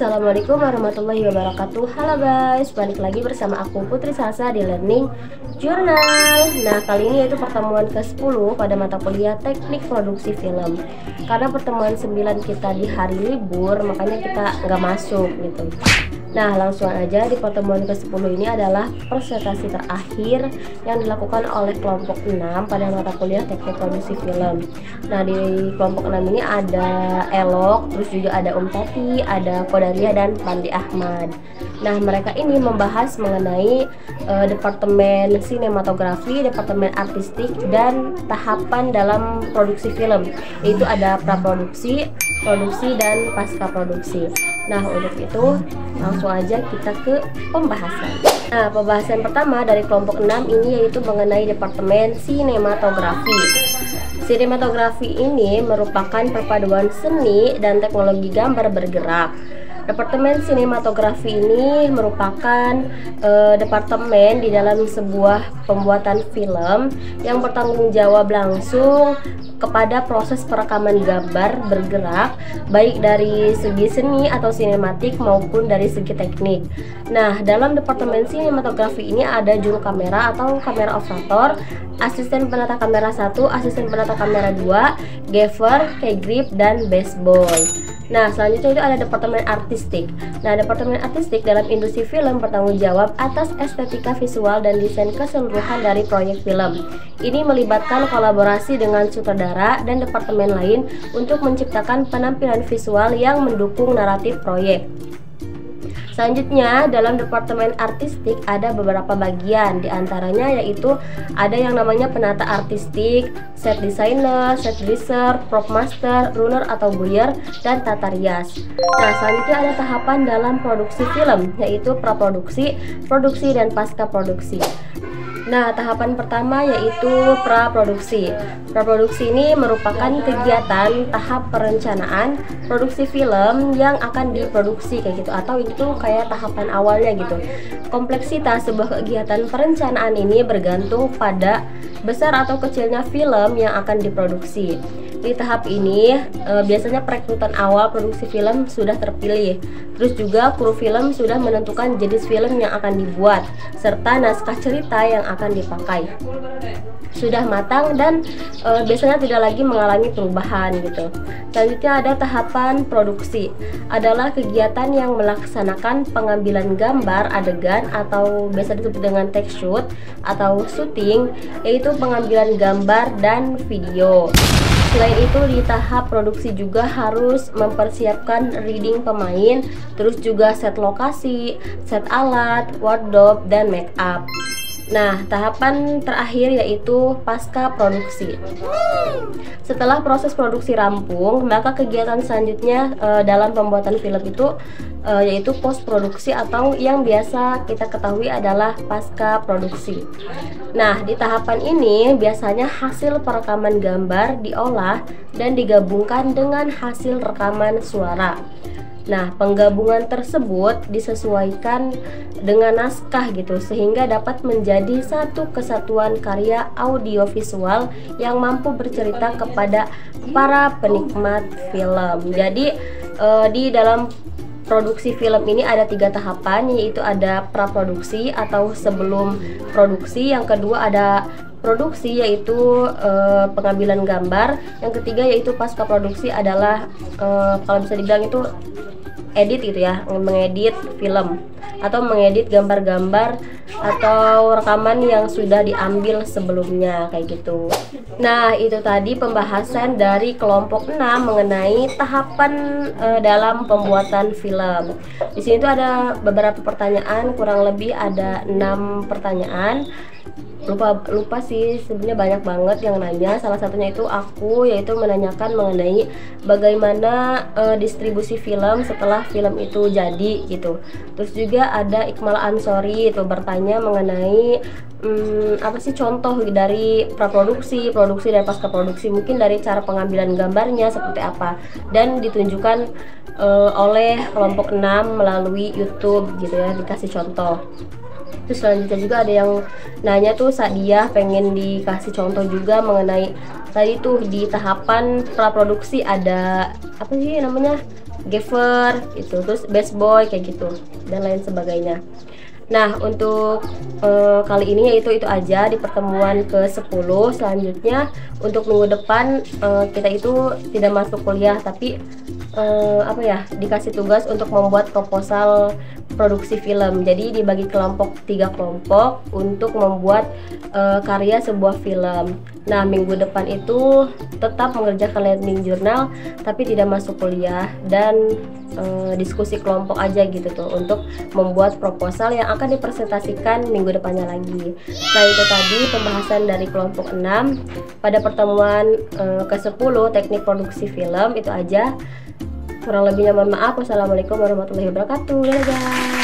Assalamualaikum warahmatullahi wabarakatuh. Halo guys, balik lagi bersama aku Putri Salsa di Learning Journal. Nah, kali ini yaitu pertemuan ke-10 pada mata kuliah Teknik Produksi Film. Karena pertemuan 9 kita di hari libur, makanya kita nggak masuk gitu. Nah, langsung aja di pertemuan ke-10 ini adalah presentasi terakhir yang dilakukan oleh kelompok 6 pada mata kuliah Teknik Produksi Film. Nah, di kelompok 6 ini ada Elok, terus juga ada Tati, ada Kodaria, dan Pandi Ahmad. Nah, mereka ini membahas mengenai departemen sinematografi, departemen artistik, dan tahapan dalam produksi film. Yaitu ada praproduksi, produksi, dan pasca produksi. Nah, untuk itu langsung aja kita ke pembahasan. Nah, pembahasan pertama dari kelompok 6 ini yaitu mengenai departemen sinematografi. Sinematografi ini merupakan perpaduan seni dan teknologi gambar bergerak. Departemen sinematografi ini merupakan departemen di dalam sebuah pembuatan film yang bertanggung jawab langsung kepada proses perekaman gambar bergerak, baik dari segi seni atau sinematik maupun dari segi teknik. Nah, dalam departemen sinematografi ini ada juru kamera atau kamera operator, asisten penata kamera 1, asisten penata kamera 2, gaffer, key grip, dan bass boy. Nah, selanjutnya itu ada departemen artistik. Nah, departemen artistik dalam industri film bertanggung jawab atas estetika visual dan desain keseluruhan dari proyek film. Ini melibatkan kolaborasi dengan sutradara dan departemen lain untuk menciptakan penampilan visual yang mendukung naratif proyek. Selanjutnya, dalam departemen artistik ada beberapa bagian, diantaranya yaitu ada yang namanya penata artistik, set designer, set dresser, prop master, runner atau buyer, dan tata rias. Nah, selanjutnya ada tahapan dalam produksi film, yaitu praproduksi, produksi, dan pasca produksi. Nah, tahapan pertama yaitu praproduksi. Praproduksi ini merupakan kegiatan tahap perencanaan produksi film yang akan diproduksi kayak gitu, atau itu kayak tahapan awalnya gitu. Kompleksitas sebuah kegiatan perencanaan ini bergantung pada besar atau kecilnya film yang akan diproduksi. Di tahap ini biasanya perekrutan awal produksi film sudah terpilih. Terus juga kru film sudah menentukan jenis film yang akan dibuat serta naskah cerita yang akan dipakai. Sudah matang dan biasanya tidak lagi mengalami perubahan gitu. Selanjutnya ada tahapan produksi. Adalah kegiatan yang melaksanakan pengambilan gambar adegan atau biasa disebut dengan take shoot atau syuting, yaitu pengambilan gambar dan video. Selain itu, di tahap produksi juga harus mempersiapkan reading pemain, terus juga set lokasi, set alat, wardrobe, dan make up. Nah, tahapan terakhir yaitu pasca produksi. Setelah proses produksi rampung, maka kegiatan selanjutnya dalam pembuatan film itu yaitu post produksi atau yang biasa kita ketahui adalah pasca produksi. Nah, di tahapan ini biasanya hasil perekaman gambar diolah dan digabungkan dengan hasil rekaman suara. Nah, penggabungan tersebut disesuaikan dengan naskah gitu, sehingga dapat menjadi satu kesatuan karya audiovisual yang mampu bercerita kepada para penikmat film. Jadi di dalam produksi film ini ada 3 tahapan, yaitu ada praproduksi atau sebelum produksi, yang kedua ada produksi yaitu pengambilan gambar, yang ketiga yaitu pasca produksi adalah kalau bisa dibilang itu edit gitu ya, mengedit film atau mengedit gambar-gambar atau rekaman yang sudah diambil sebelumnya kayak gitu. Nah, itu tadi pembahasan dari kelompok 6 mengenai tahapan dalam pembuatan film. Di sini tuh ada beberapa pertanyaan, kurang lebih ada 6 pertanyaan. Lupa sih, sebenarnya banyak banget yang nanya. Salah satunya itu aku, yaitu menanyakan mengenai bagaimana distribusi film setelah film itu jadi gitu. Terus juga ada Iqmal Ansori itu bertanya mengenai apa sih contoh dari praproduksi, produksi, dan pasca produksi, mungkin dari cara pengambilan gambarnya seperti apa, dan ditunjukkan oleh kelompok 6 melalui YouTube gitu ya, dikasih contoh. Terus selanjutnya juga ada yang nanya tuh, Sadia pengen dikasih contoh juga mengenai tadi tuh di tahapan praproduksi ada apa sih namanya, Gaffer itu, terus Best Boy kayak gitu dan lain sebagainya. Nah, untuk kali ini yaitu itu aja di pertemuan ke-10. Selanjutnya untuk minggu depan kita itu tidak masuk kuliah, tapi apa ya, dikasih tugas untuk membuat proposal produksi film. Jadi dibagi kelompok, 3 kelompok untuk membuat karya sebuah film. Nah, minggu depan itu tetap mengerjakan learning journal tapi tidak masuk kuliah, dan diskusi kelompok aja gitu tuh untuk membuat proposal yang akan dipresentasikan minggu depannya lagi. Nah, itu tadi pembahasan dari kelompok 6 pada pertemuan ke-10 teknik produksi film. Itu aja, kurang lebihnya mohon maaf. Wassalamualaikum warahmatullahi wabarakatuh. Dadah.